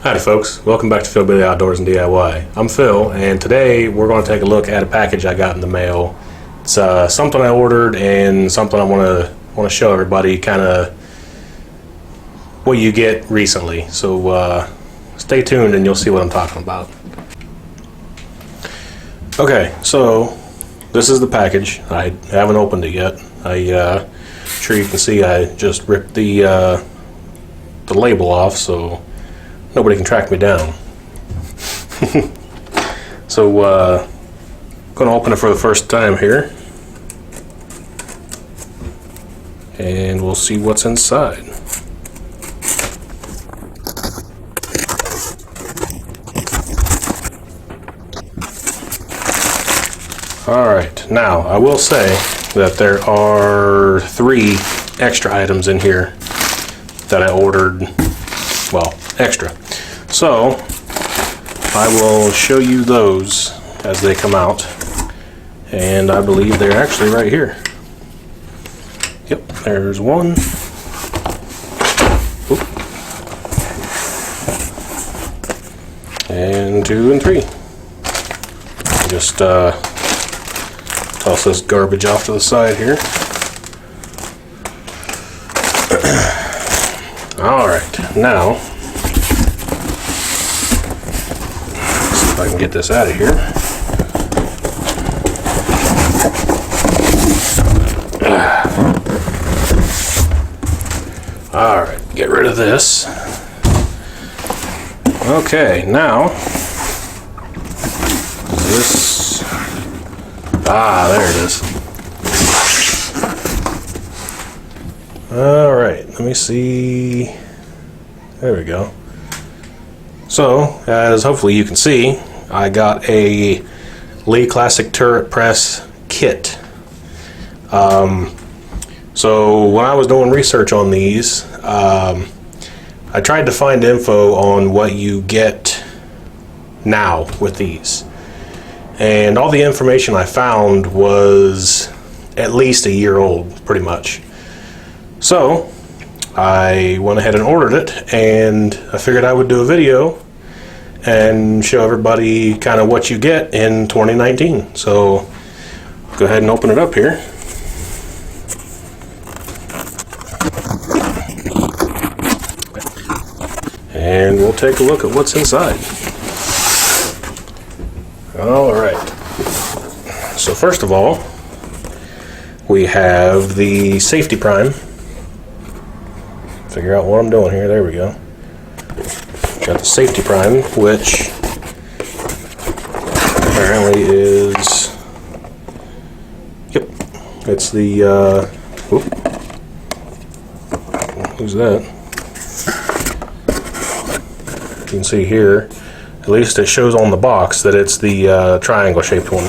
Howdy folks, welcome back to Phil Billy Outdoors and DIY. I'm Phil, and today we're going to take a look at a package I got in the mail. It's something I ordered and something I want to show everybody kind of what you get recently. So stay tuned and you'll see what I'm talking about. Okay, so this is the package. I haven't opened it yet. Sure you can see I just ripped the label off so nobody can track me down. So gonna open it for the first time here and we'll see what's inside. Alright, now I will say that there are 3 extra items in here that I ordered, well, extra. So I will show you those as they come out, and I believe they're actually right here. Yep, there's one. Oop. And 2 and 3. Just toss this garbage off to the side here. Alright, now see if I can get this out of here. Alright, get rid of this. Okay, now this, there it is. Alright, let me see. There we go. So, as hopefully you can see, I got a Lee Classic Turret Press kit. So when I was doing research on these, I tried to find info on what you get now with these. And all the information I found was at least a year old, pretty much. So I went ahead and ordered it, and I figured I would do a video and show everybody kind of what you get in 2019. So go ahead and open it up here. And we'll take a look at what's inside. Alright. So first of all, we have the safety prime. Figure out what I'm doing here. There we go. Got the safety prime, which apparently is, yep, it's the, who's that? You can see here, at least it shows on the box that it's the triangle shaped one.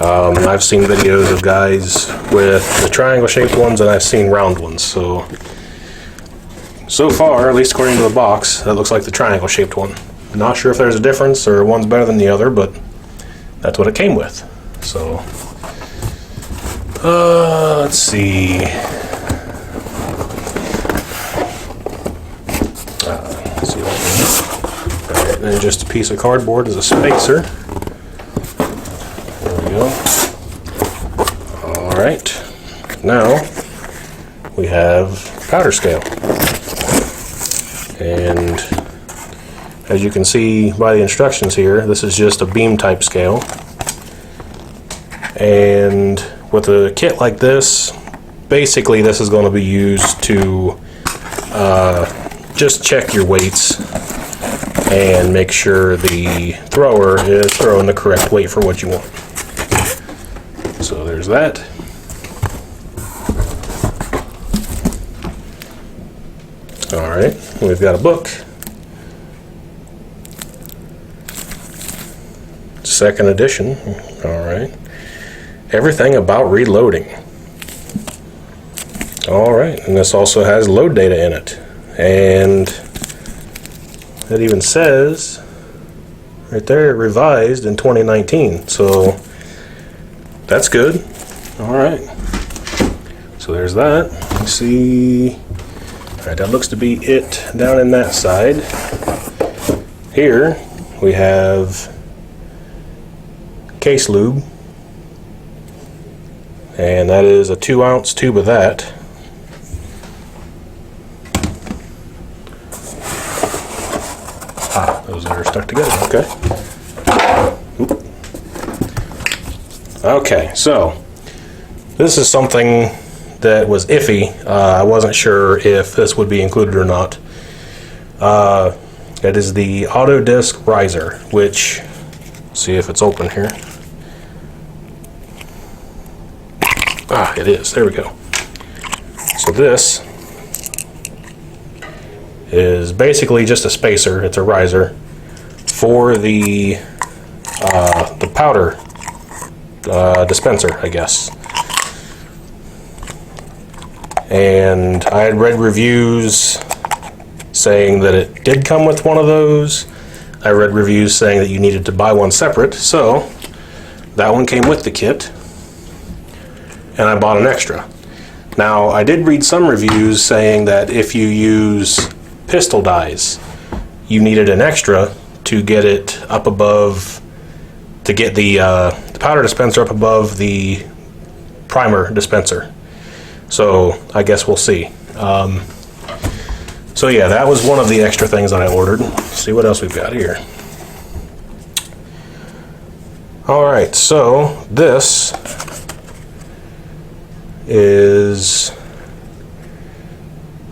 I've seen videos of guys with the triangle shaped ones, and I've seen round ones. So far, at least according to the box, that looks like the triangle shaped one. Not sure if there's a difference or one's better than the other, but that's what it came with. So let's see. Let's see what Alright, and then just a piece of cardboard as a spacer. There we go. Alright, now we have powder scale. And as you can see by the instructions here, this is just a beam type scale. And with a kit like this, basically this is going to be used to just check your weights and make sure the thrower is throwing the correct weight for what you want. So there's that. Alright, we've got a book. Second edition. Alright. Everything about reloading. Alright, and this also has load data in it. And it even says right there, revised in 2019. So that's good. Alright. So there's that. You see. Alright, that looks to be it down in that side. Here we have case lube, and that is a 2-ounce tube of that. Those are stuck together. Okay. Oop. Okay, so this is something that was iffy. I wasn't sure if this would be included or not. It is the Autodesk Riser, which, see if it's open here. It is. There we go. So this is basically just a spacer. It's a riser for the powder dispenser, I guess. And I had read reviews saying that it did come with one of those. I read reviews saying that you needed to buy one separate, so that one came with the kit, and I bought an extra. Now, I did read some reviews saying that if you use pistol dies, you needed an extra to get it up above, to get the powder dispenser up above the primer dispenser. So I guess we'll see. So yeah, that was one of the extra things that I ordered. Let's see what else we've got here. Alright, so this is,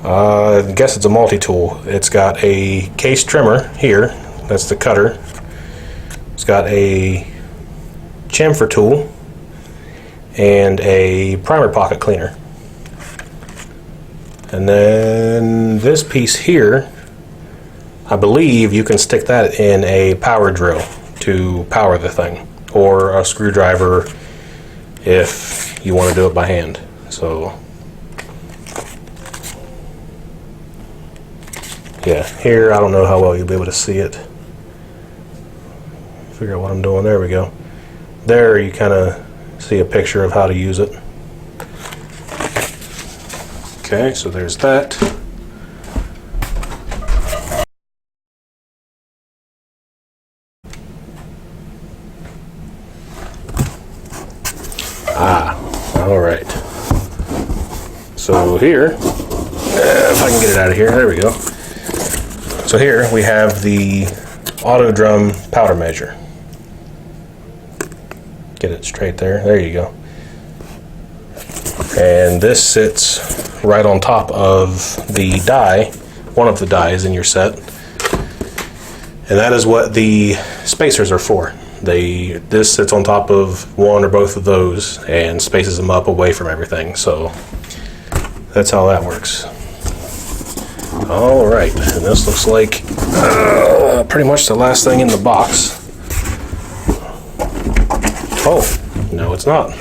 I guess it's a multi-tool. It's got a case trimmer here, that's the cutter. It's got a chamfer tool and a primer pocket cleaner. And then this piece here, I believe you can stick that in a power drill to power the thing, or a screwdriver if you want to do it by hand. So yeah, here I don't know how well you'll be able to see it. Figure out what I'm doing. There we go. There you kind of see a picture of how to use it. Okay, so there's that. All right. So here, if I can get it out of here, there we go. So here we have the auto drum powder measure. Get it straight there. There you go. And this sits right on top of the die, one of the dies in your set. And that is what the spacers are for. This sits on top of one or both of those and spaces them up away from everything. So that's how that works. All right, and this looks like pretty much the last thing in the box. Oh, no, it's not.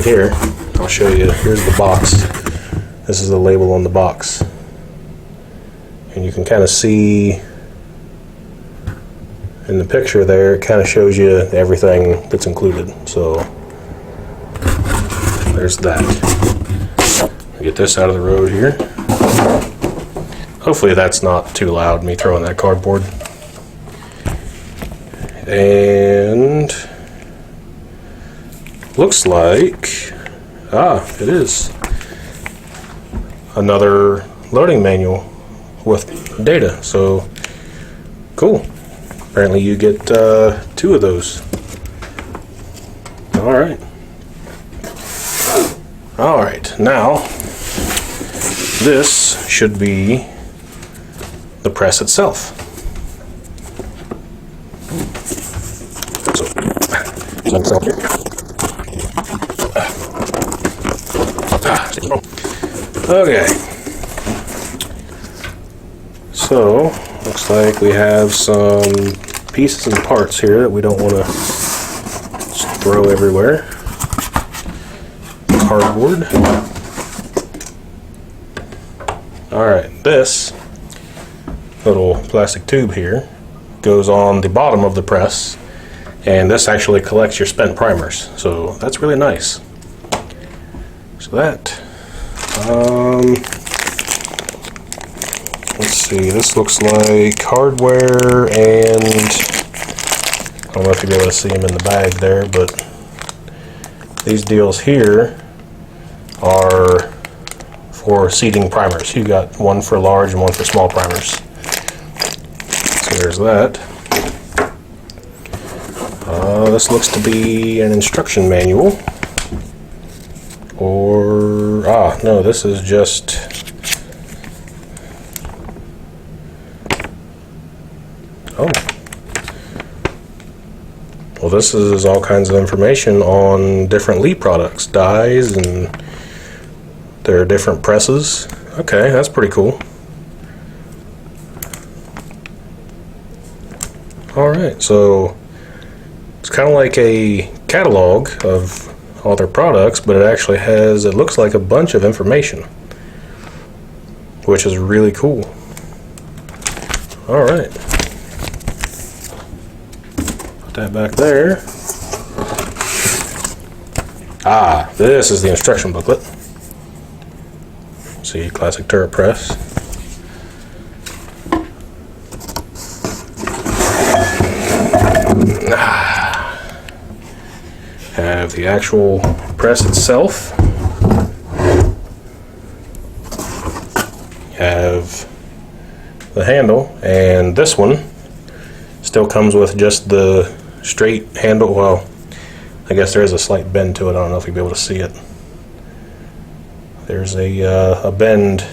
Here, I'll show you. Here's the box. This is the label on the box. And you can kind of see in the picture there, it kind of shows you everything that's included. So there's that. Get this out of the road here. Hopefully that's not too loud, me throwing that cardboard. And looks like, it is another loading manual with data. So cool. Apparently you get 2 of those. All right. All right, now this should be the press itself. Okay. So looks like we have some pieces and parts here that we don't want to just throw everywhere. Cardboard. Alright, this little plastic tube here goes on the bottom of the press, and this actually collects your spent primers, so that's really nice. So that, let's see, this looks like hardware, and I don't know if you'll be able to see them in the bag there, but these deals here are for seating primers. You got one for large and one for small primers. So there's that. This looks to be an instruction manual. Or, no, this is just, well, this is all kinds of information on different Lee products, dies, and their different presses. Okay, that's pretty cool. Alright, so it's kind of like a catalog of all their products, but it actually has, it looks like a bunch of information, which is really cool. Alright. Put that back there. This is the instruction booklet. See, classic turret press. Have the actual press itself. Have the handle, and this one still comes with just the straight handle. Well, I guess there is a slight bend to it. I don't know if you'll be able to see it. There's a bend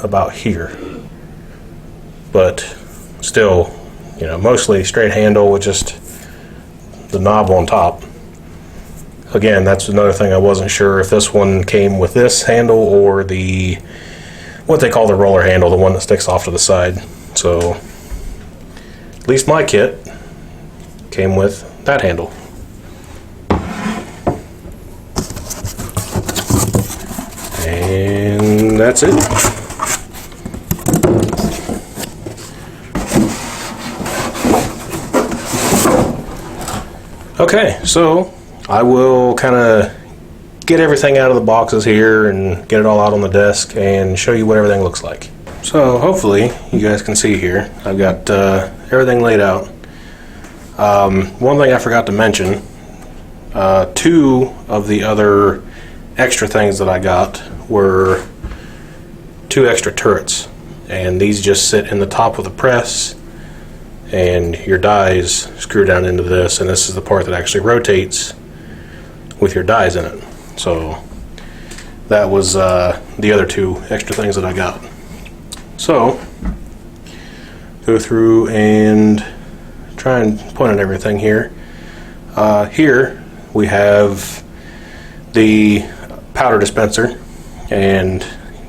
about here, but still, you know, mostly straight handle with just the knob on top. Again, that's another thing I wasn't sure if this one came with this handle or the, what they call the roller handle, the one that sticks off to the side. So, at least my kit came with that handle. And that's it. Okay, so I will kind of get everything out of the boxes here and get it all out on the desk and show you what everything looks like. So hopefully you guys can see here, I've got everything laid out. One thing I forgot to mention, two of the other extra things that I got were two extra turrets, and these just sit in the top of the press, and your dies screw down into this, and this is the part that actually rotates with your dies in it. So that was the other two extra things that I got. So go through and try and point at everything here. Here we have the powder dispenser, and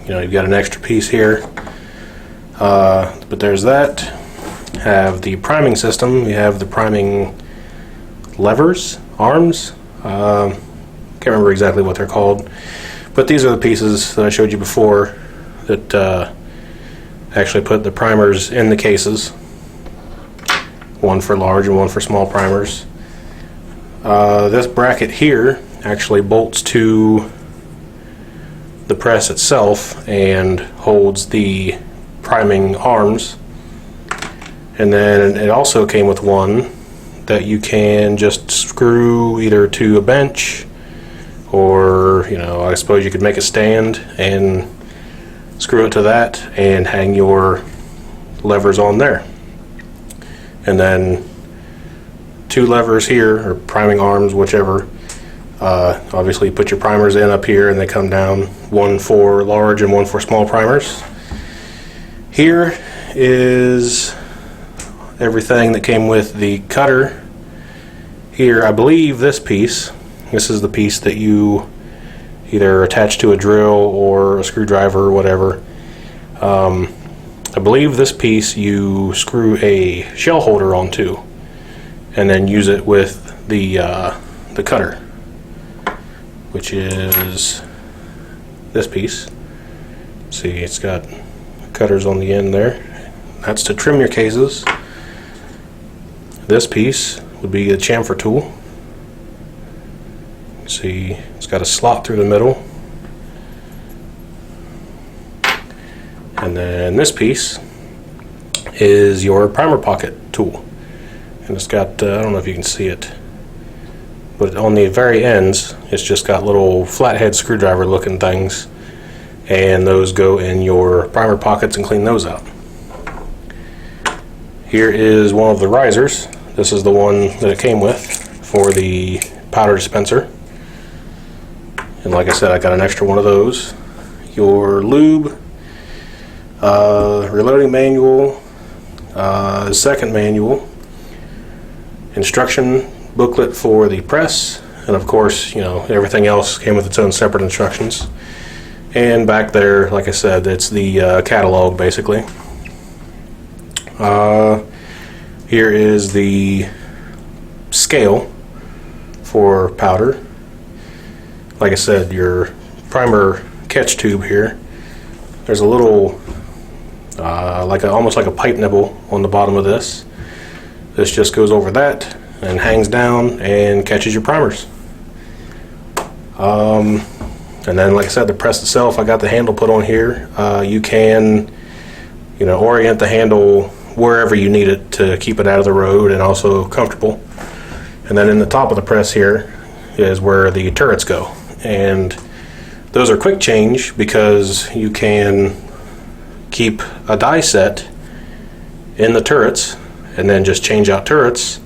you know, you've got an extra piece here, but there's that. Have the priming system. You have the priming levers, arms. Can't remember exactly what they're called, but these are the pieces that I showed you before that actually put the primers in the cases. One for large and one for small primers. This bracket here actually bolts to the press itself and holds the priming arms. And then it also came with one that you can just screw either to a bench, or, you know, I suppose you could make a stand and screw it to that and hang your levers on there. And then two levers here, or priming arms, whichever. Obviously you put your primers in up here and they come down, one for large and one for small primers. Here is everything that came with the cutter. Here, I believe this piece, this is the piece that you either attach to a drill or a screwdriver or whatever. I believe this piece you screw a shell holder onto and then use it with the cutter, which is this piece. See, it's got cutters on the end there. That's to trim your cases. This piece would be the chamfer tool. See, it's got a slot through the middle. And then this piece is your primer pocket tool. And it's got, I don't know if you can see it, but on the very ends, it's just got little flathead screwdriver looking things, and those go in your primer pockets and clean those out. Here is one of the risers. This is the one that it came with for the powder dispenser. And like I said, I got an extra one of those. Your lube, reloading manual, second manual, instruction booklet for the press, and of course, you know, everything else came with its own separate instructions. And back there, like I said, it's the catalog basically. Here is the scale for powder. Like I said, your primer catch tube here. There's a little, almost like a pipe nibble on the bottom of this. This just goes over that and hangs down and catches your primers. And then, like I said, the press itself, I got the handle put on here. You can, you know, orient the handle wherever you need it to keep it out of the road and also comfortable. And then in the top of the press here is where the turrets go. And those are quick change because you can keep a die set in the turrets and then just change out turrets,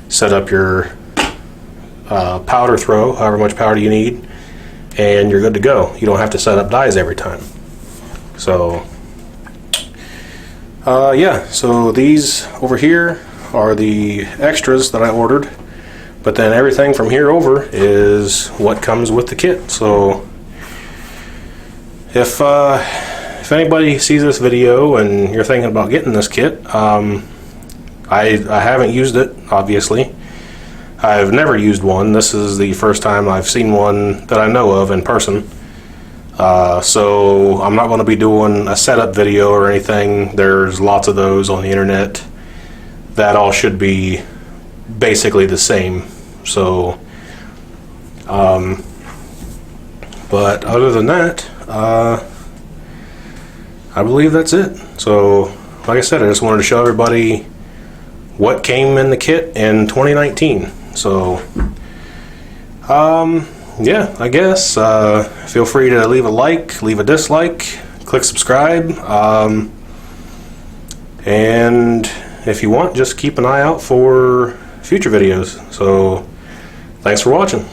set up your powder throw, however much powder you need, and you're good to go. You don't have to set up dies every time. So yeah, so these over here are the extras that I ordered, but then everything from here over is what comes with the kit. So if anybody sees this video and you're thinking about getting this kit, I haven't used it, obviously. I've never used one. This is the first time I've seen one that I know of in person. So I'm not going to be doing a setup video or anything. There's lots of those on the internet. That all should be basically the same. So, but other than that, I believe that's it. So, like I said, I just wanted to show everybody what came in the kit in 2019. So, yeah, I guess feel free to leave a like, leave a dislike, click subscribe, and if you want, just keep an eye out for future videos. So thanks for watching.